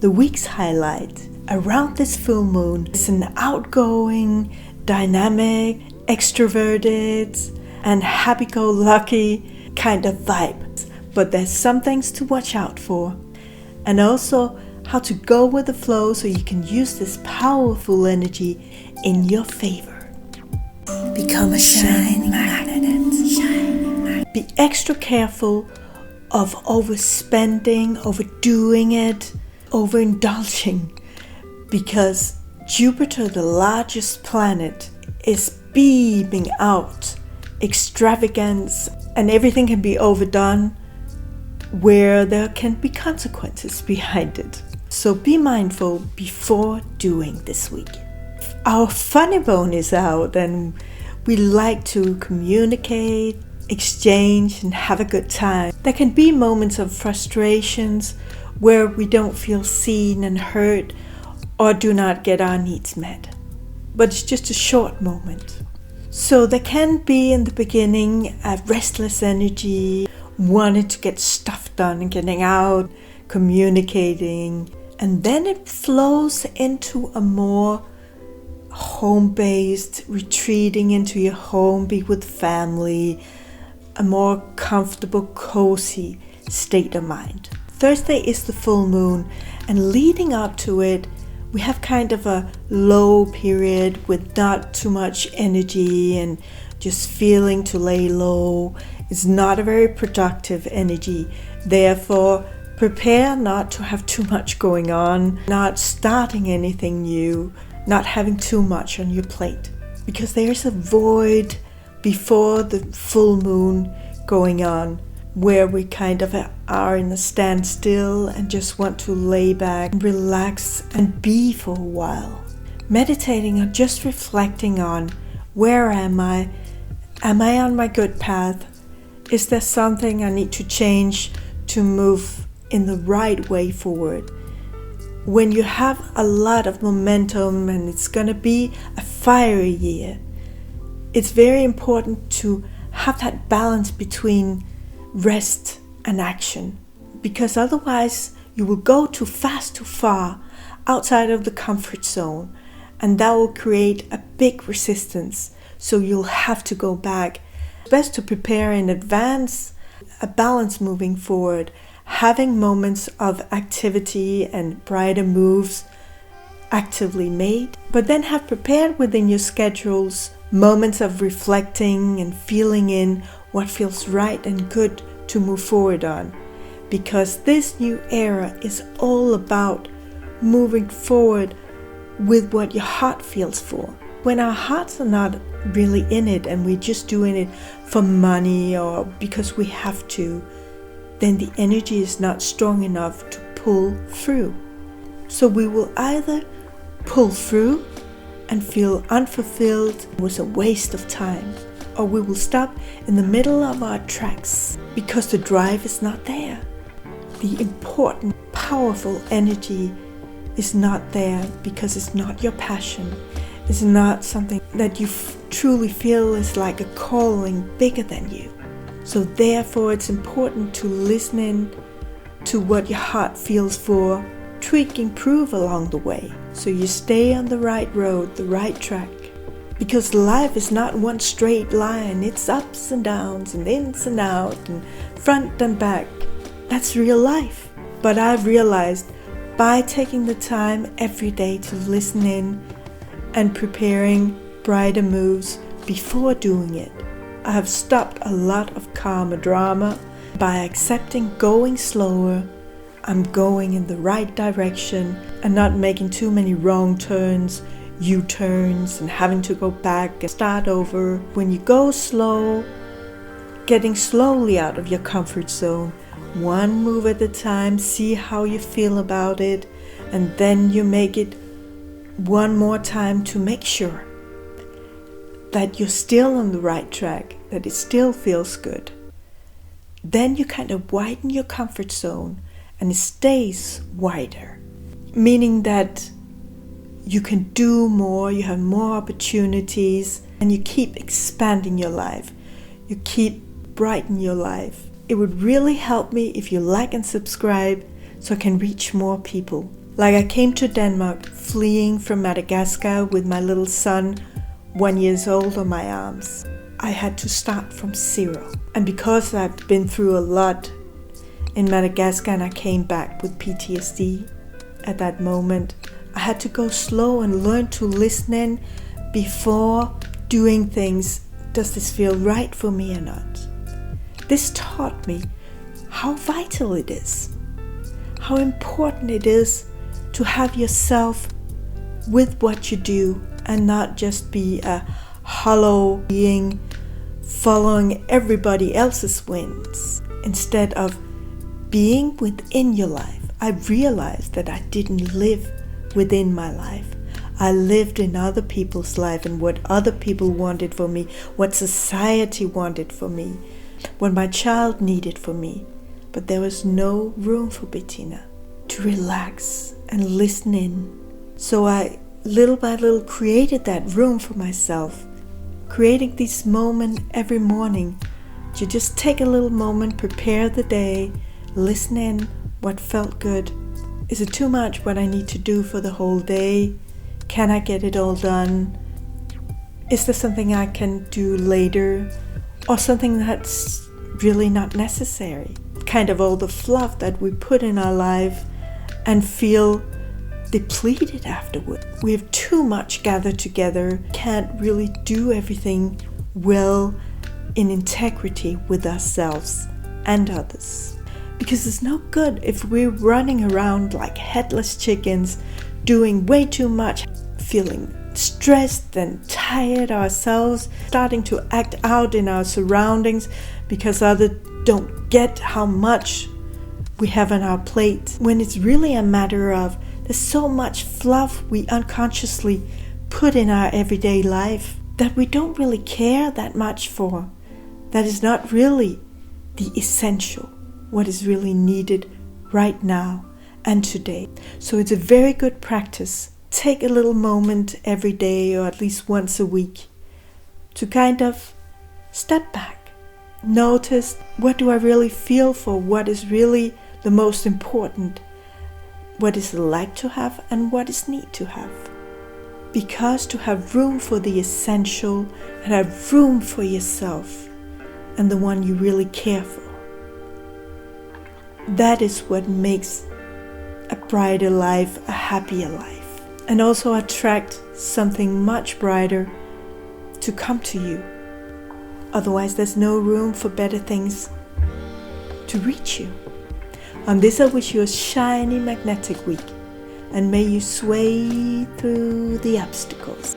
The week's highlight around this full moon is an outgoing, dynamic, extroverted, and happy-go-lucky kind of vibe. But there's some things to watch out for, and also how to go with the flow so you can use this powerful energy in your favor. Become a shining magnet. Be extra careful of overspending, overdoing it, overindulging, because Jupiter, the largest planet, is beaming out extravagance, and everything can be overdone where there can be consequences behind it. So be mindful before doing this week. Our funny bone is out, and we like to communicate, exchange, and have a good time. There can be moments of frustrations where we don't feel seen and heard or do not get our needs met. But it's just a short moment. So there can be in the beginning a restless energy, wanting to get stuff done and getting out, communicating. And then it flows into a more home-based, retreating into your home, be with family, a more comfortable, cozy state of mind. Thursday is the full moon, and leading up to it, we have kind of a low period with not too much energy and just feeling to lay low. It's not a very productive energy. Therefore, prepare not to have too much going on, not starting anything new, not having too much on your plate. Because there's a void before the full moon going on, where we kind of are in a standstill and just want to lay back, relax, and be for a while. Meditating or just reflecting on, where am I? Am I on my good path? Is there something I need to change to move in the right way forward? When you have a lot of momentum and it's going to be a fiery year, it's very important to have that balance between rest and action, because otherwise you will go too fast, too far outside of the comfort zone, and that will create a big resistance. So you'll have to go back. It's best to prepare in advance, a balance moving forward, having moments of activity and brighter moves actively made, but then have prepared within your schedules moments of reflecting and feeling in what feels right and good to move forward on. Because this new era is all about moving forward with what your heart feels for. When our hearts are not really in it and we're just doing it for money or because we have to, then the energy is not strong enough to pull through. So we will either pull through and feel unfulfilled, it was a waste of time, or we will stop in the middle of our tracks because the drive is not there. The important, powerful energy is not there because it's not your passion. It's not something that you truly feel is like a calling bigger than you. So therefore it's important to listen in to what your heart feels for, tweak, improve along the way, so you stay on the right road, the right track. Because life is not one straight line, it's ups and downs and ins and out and front and back. That's real life. But I've realized by taking the time every day to listen in and preparing brighter moves before doing it, I have stopped a lot of karma drama. By accepting going slower, I'm going in the right direction and not making too many wrong turns, U-turns, and having to go back and start over. When you go slow, getting slowly out of your comfort zone, one move at a time, see how you feel about it, and then you make it one more time to make sure that you're still on the right track, that it still feels good. Then you kind of widen your comfort zone and it stays wider, meaning that you can do more, you have more opportunities, and you keep expanding your life. You keep brightening your life. It would really help me if you like and subscribe so I can reach more people. Like I came to Denmark fleeing from Madagascar with my little son, 1 year old, on my arms. I had to start from zero. And because I'd been through a lot in Madagascar and I came back with PTSD at that moment, I had to go slow and learn to listen in before doing things. Does this feel right for me or not? This taught me how vital it is, how important it is to have yourself with what you do and not just be a hollow being following everybody else's winds. Instead of being within your life, I realized that I didn't live within my life. I lived in other people's life and what other people wanted for me, what society wanted for me, what my child needed for me. But there was no room for Bettina to relax and listen in. So I, little by little, created that room for myself, creating this moment every morning to just take a little moment, prepare the day, listen in what felt good. Is it too much what I need to do for the whole day? Can I get it all done? Is there something I can do later? Or something that's really not necessary? Kind of all the fluff that we put in our life and feel depleted afterward. We have too much gathered together, can't really do everything well in integrity with ourselves and others. Because it's no good if we're running around like headless chickens, doing way too much, feeling stressed and tired ourselves, starting to act out in our surroundings because others don't get how much we have on our plate. When it's really a matter of there's so much fluff we unconsciously put in our everyday life that we don't really care that much for. That is not really the essential, what is really needed right now and today. So it's a very good practice. Take a little moment every day or at least once a week to kind of step back. Notice, what do I really feel for? What is really the most important? What is like to have and what is need to have? Because to have room for the essential and have room for yourself and the one you really care for, that is what makes a brighter life, a happier life, and also attract something much brighter to come to you. Otherwise, there's no room for better things to reach you. On this, I wish you a shiny magnetic week, and may you sway through the obstacles.